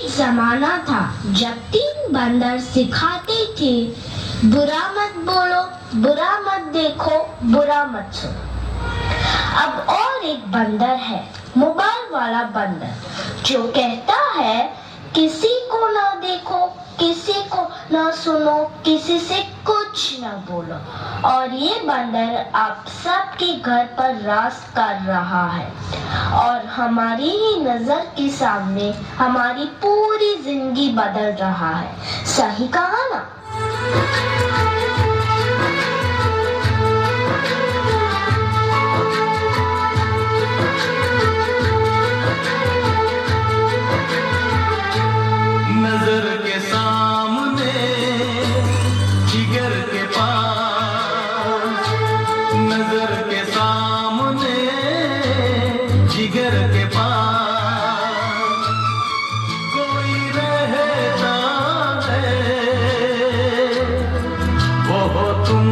जमाना था जब 3 बंदर सिखाते थे, बुरा मत बोलो, बुरा मत देखो, बुरा मत सुनो। अब और एक बंदर है, मोबाइल वाला बंदर, जो कहता है किसी को ना देखो, किसी को ना सुनो, किसी से कुछ ना बोलो। और ये बंदर आप सबके घर पर राज कर रहा है और हमारी ही नजर के सामने हमारी पूरी जिंदगी बदल रहा है। सही कहा ना? नजर के सामने, जिगर के पास, नजर के सामने, जिगर के पास कोई रहता है, वो हो तुम।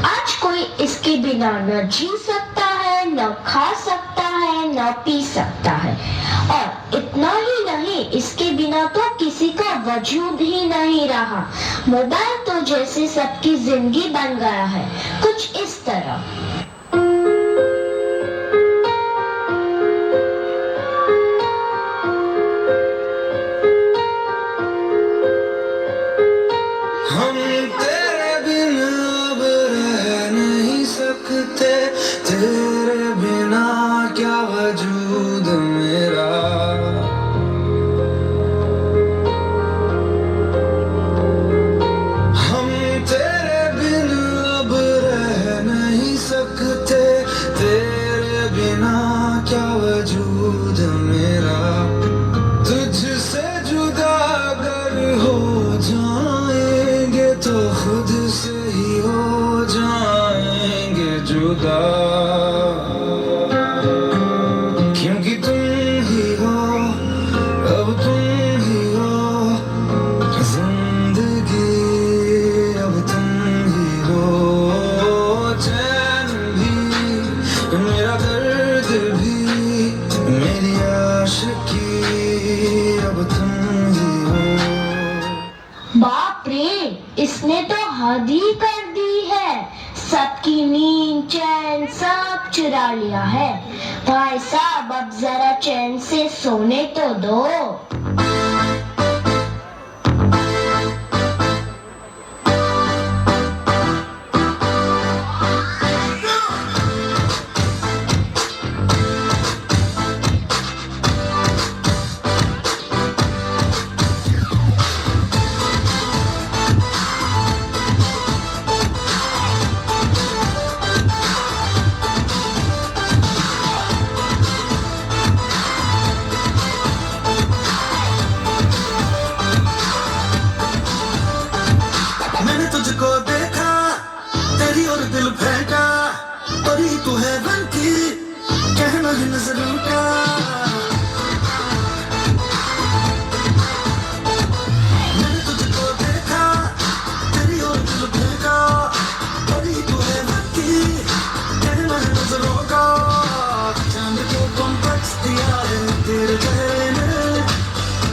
आज कोई इसके बिना न जी सकता है, न खा सकता है, न पी सकता है। और इतना ही नहीं, इसके बिना तो किसी का वजूद ही नहीं रहा। मोबाइल तो जैसे सबकी जिंदगी बन गया है, कुछ इस तरह। हम तेरे बिन अब रह नहीं सकते, तेरे बिना क्या वजूद मेरा। हम तेरे बिन अब रह नहीं सकते, तेरे बिना क्या वजूद मेरा। तुझसे जुदा अगर हो जाएंगे तो खुद से ही हो जाएंगे जुदा, क्योंकि तुम ही हो, अब तुम ही हो जिंदगी, अब तुम ही हो। चैन भी, मेरा दर्द भी, मेरी आशिकी, अब तुम ही हो। बाप रे, इसने तो हद ही कर दी है। सबकी नींद चैन सब चुरा लिया है। भाई साहब, अब जरा चैन से सोने तो दो। मैंने तुझको देखा, तेरी और दिल फेंका, परी तू है बन की, कहना है नजरों का। मैंने तुझको देखा, तेरी और दिल फेंका, परी तू है बन की, कहना है नजरों का। चांद को कॉम्प्लेक्स दिया है तेरे चेहरे ने,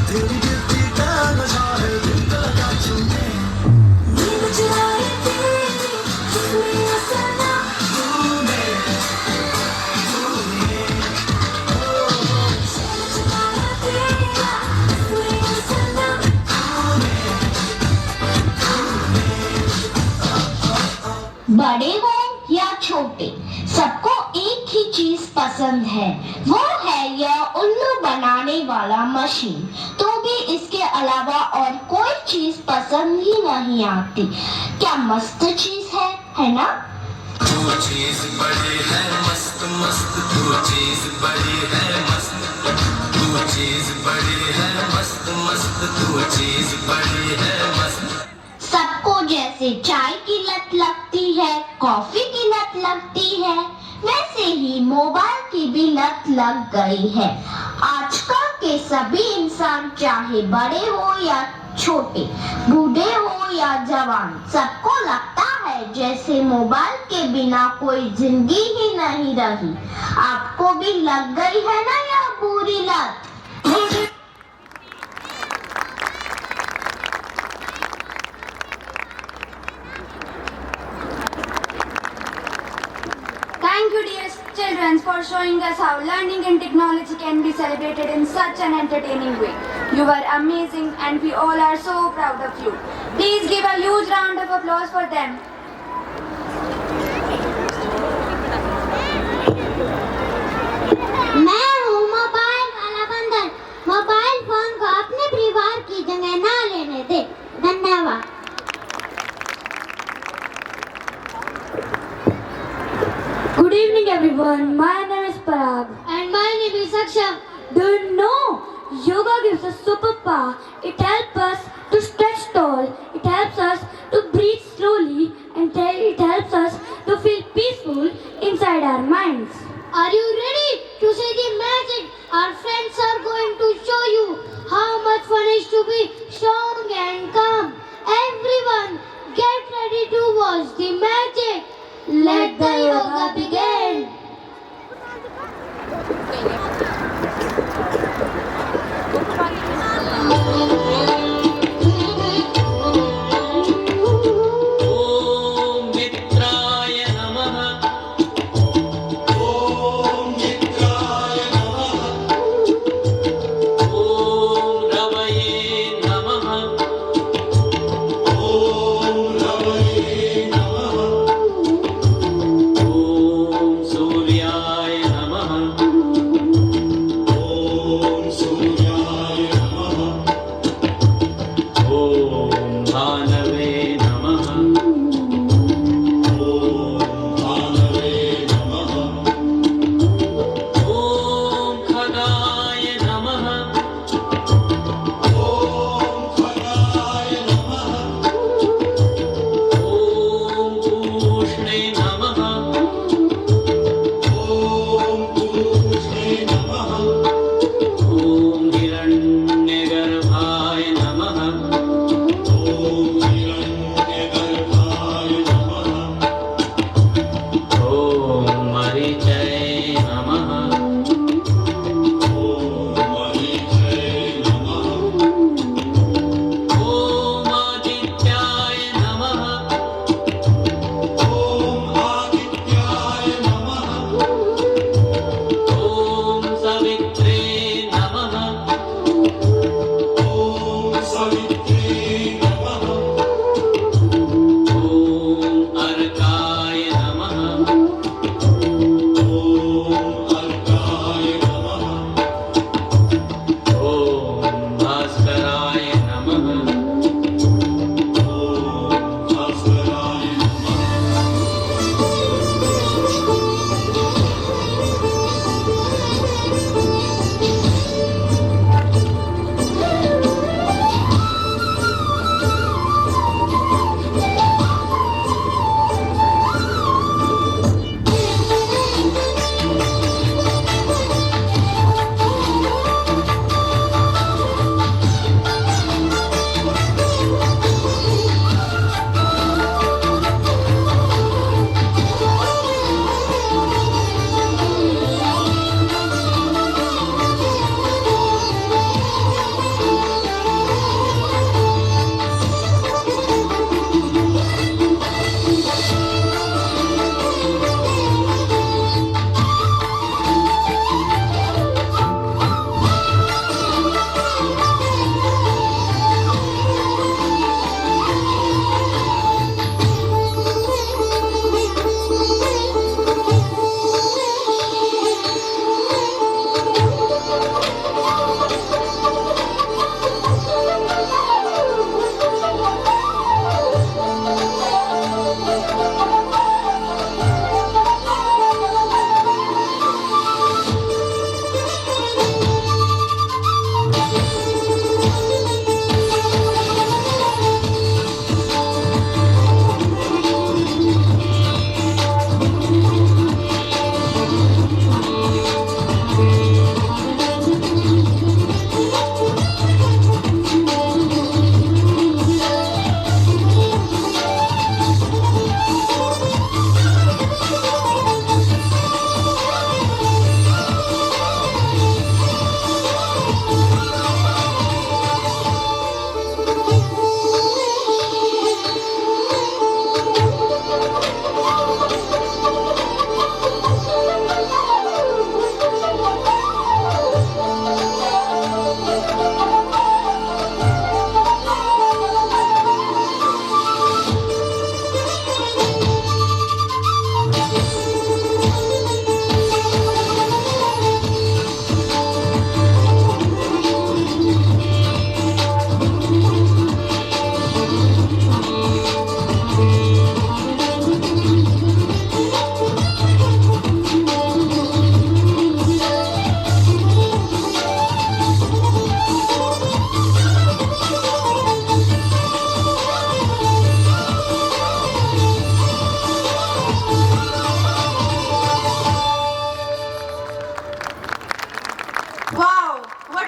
तेरी ब्यूटी का नशा है दिल का लगा छूने। बड़े हो या छोटे, सबको एक ही चीज पसंद है, वो है यह उल्लू बनाने वाला मशीन। तो भी इसके अलावा और कोई चीज पसंद ही नहीं आती। क्या मस्त चीज है ना? तू चीज बड़ी है मस्त मस्त, तू चीज बड़ी है मस्त, तू चीज बड़ी है मस्त मस्त, तू चीज बड़ी है मस्त। सबको जैसे चाय की लत लगती है, कॉफी की लत लगती है, वैसे ही मोबाइल की भी लत लग गई है। आजकल के सभी इंसान, चाहे बड़े हो या छोटे, बूढ़े हो या जवान, सबको लगता है जैसे मोबाइल के बिना कोई जिंदगी ही नहीं रही। आपको भी लग गई है ना यह बुरी लत? participants for showing us how learning and technology can be celebrated in such an entertaining way. You were amazing and we all are so proud of you. Please give a huge round of applause for them. मैं हूँ mobile वाला बंदर। Mobile phone को अपने परिवार की जगह ना लेने दे। धन्यवाद। Good evening everyone, my name is Parag. And my name is Aksham. Do you know yoga gives us superpower? It helps us to stretch tall, it helps us to breathe slowly, and it helps us to feel peaceful inside our minds. Are you ready to see the magic? Our friends are going to show you how much fun is to be strong and calm. Everyone, get ready to watch the magic. Let the yoga begin. ॐ मित्राय नमः ॐ मित्राय नमः ॐ रवये नमः ॐ रवये नमः ॐ सूर्याय नमः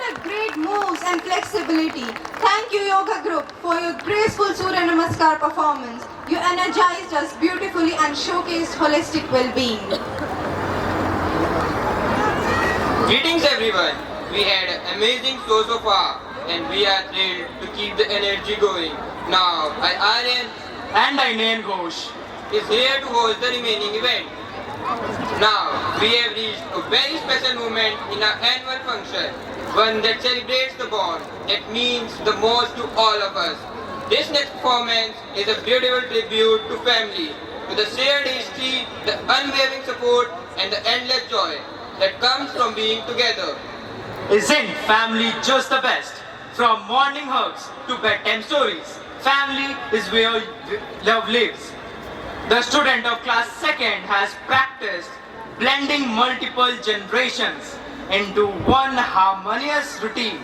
what great moves and flexibility. Thank you, Yoga Group, for your graceful Surya Namaskar performance. You energized us beautifully and showcased holistic well-being. Greetings everyone. We had an amazing show so far and we are thrilled to keep the energy going. Now, Aryan And I, Nayan Ghosh. is here to host the remaining event. Now, we have reached a very special moment in our annual function, one that celebrates the bond that means the most to all of us. This next performance is a beautiful tribute to family, to the shared history, the unwavering support and the endless joy that comes from being together. Isn't family just the best? From morning hugs to bedtime stories, family is where love lives. The student of class 2nd has practiced blending multiple generations into one harmonious routine.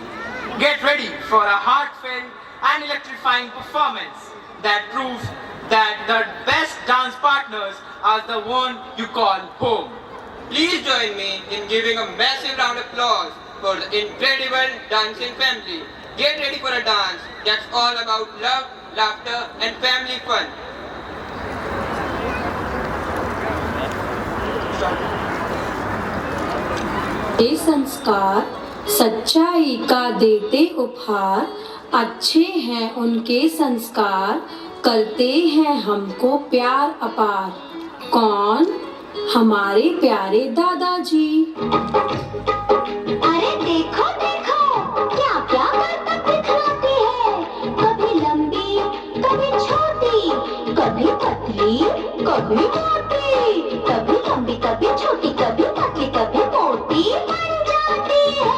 Get ready for a heartfelt and electrifying performance that proves that the best dance partners are the one you call home. Please join me in giving a massive round of applause for the incredible dancing family. Get ready for a dance that's all about love, laughter and family fun. ये संस्कार सच्चाई का देते उपहार, अच्छे हैं उनके संस्कार, करते हैं हमको प्यार अपार। कौन? हमारे प्यारे दादाजी। अरे देखो देखो क्या क्या करतब दिखलाती है, कभी लंबी कभी छोटी, कभी पतली कभी मोटी, कभी लंबी कभी छोटी, कभी पतली कभी मोटी बन जाती है।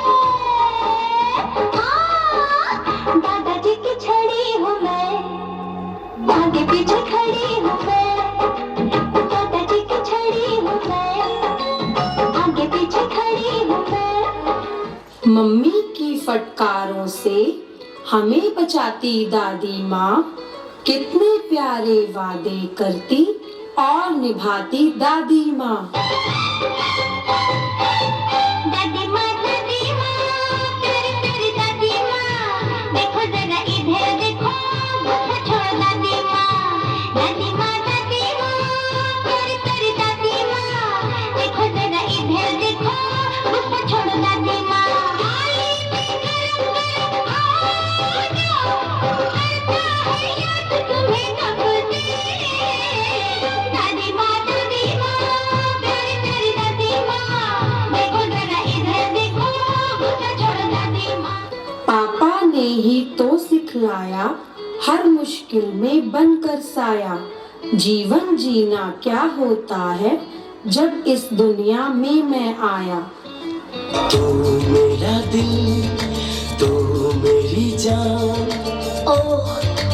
हाँ, दादाजी की छड़ी हूँ मैं, आगे पीछे खड़ी हूँ मैं, दादाजी की छड़ी हूँ मैं, आगे पीछे खड़ी हूँ मैं। मम्मी की फटकारों से हमें बचाती दादी माँ, कितने प्यारे वादे करती और निभाती दादी माँ। दादी माँ प्यारी प्यारी दादी माँ, देखो जरा इधर देखो, मुझे छोड़ो दादी माँ। दादी माँ प्यारी प्यारी दादी माँ, देखो जरा इधर देखो, मुझे छोड़ो दादी माँ। थाली में गरम गरम आ जाओ, करता है याद तुम्हें कब से। दादी माँ प्यारी प्यारी दादी माँ, देखो जरा इधर देखो, मुझे छोड़ो दादी माँ। पापा ने ही तो सिखलाया, हर मुश्किल में बनकर साया। जीवन जीना क्या होता है, जब इस दुनिया में मैं आया। तू मेरा दिल, तू मेरी जान, Oh,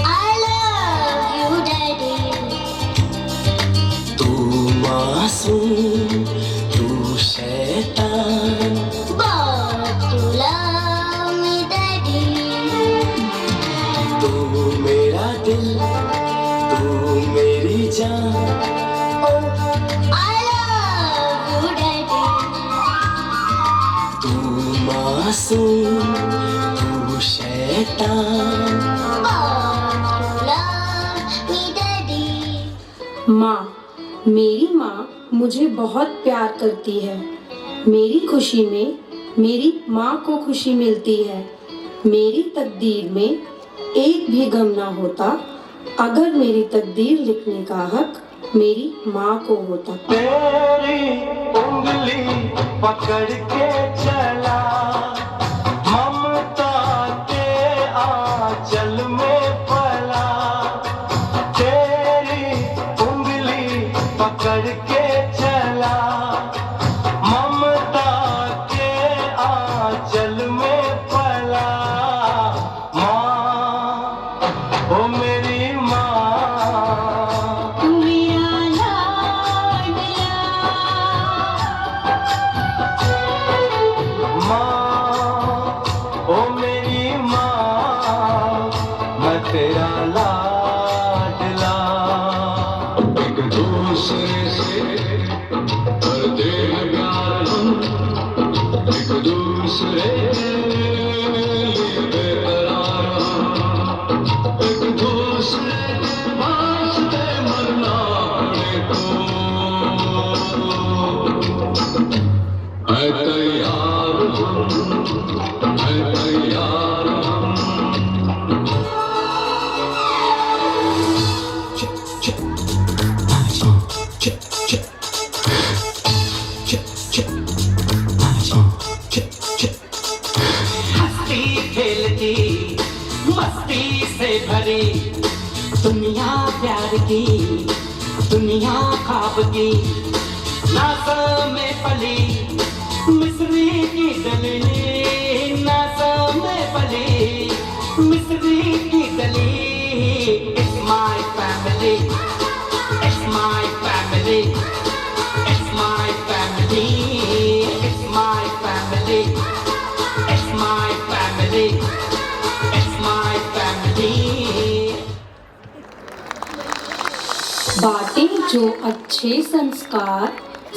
I love you, Daddy. तू मासूम, तू शैतान, But you love me, Daddy. तू मेरा दिल, तू मेरी जान, Oh, I love you, Daddy. तू मासूम, तू शैतान। But you love me, Daddy. माँ, मेरी माँ मुझे बहुत प्यार करती है। मेरी खुशी में मेरी माँ को खुशी मिलती है। मेरी तकदीर में एक भी गम ना होता, अगर मेरी तकदीर लिखने का हक मेरी माँ को होता। तेरी उंगली पकड़ के चला, ममता के आंचल में पला। तेरी उंगली पकड़ के चला, ममता के आंचल में पला। माँ, ओ मेरी माँ, तू मेरा लाडला। माँ, ओ मेरी माँ, मैं तेरा लाडला। एक दूसरे से करते हैं प्यार हम, एक दूसरे भरी दुनिया प्यार की, दुनिया ख्वाब की, नास में पली मिस्री की डली, नास में पली मिस्री की डली। It's my family, it's my family, it's my family, it's my family, it's my family, it's my family। बातें जो अच्छे संस्कार,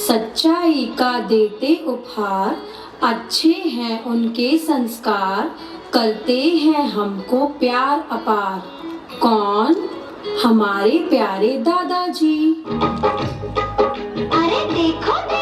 सच्चाई का देते उपहार, अच्छे हैं उनके संस्कार, करते हैं हमको प्यार अपार। कौन? हमारे प्यारे दादाजी। अरे देखो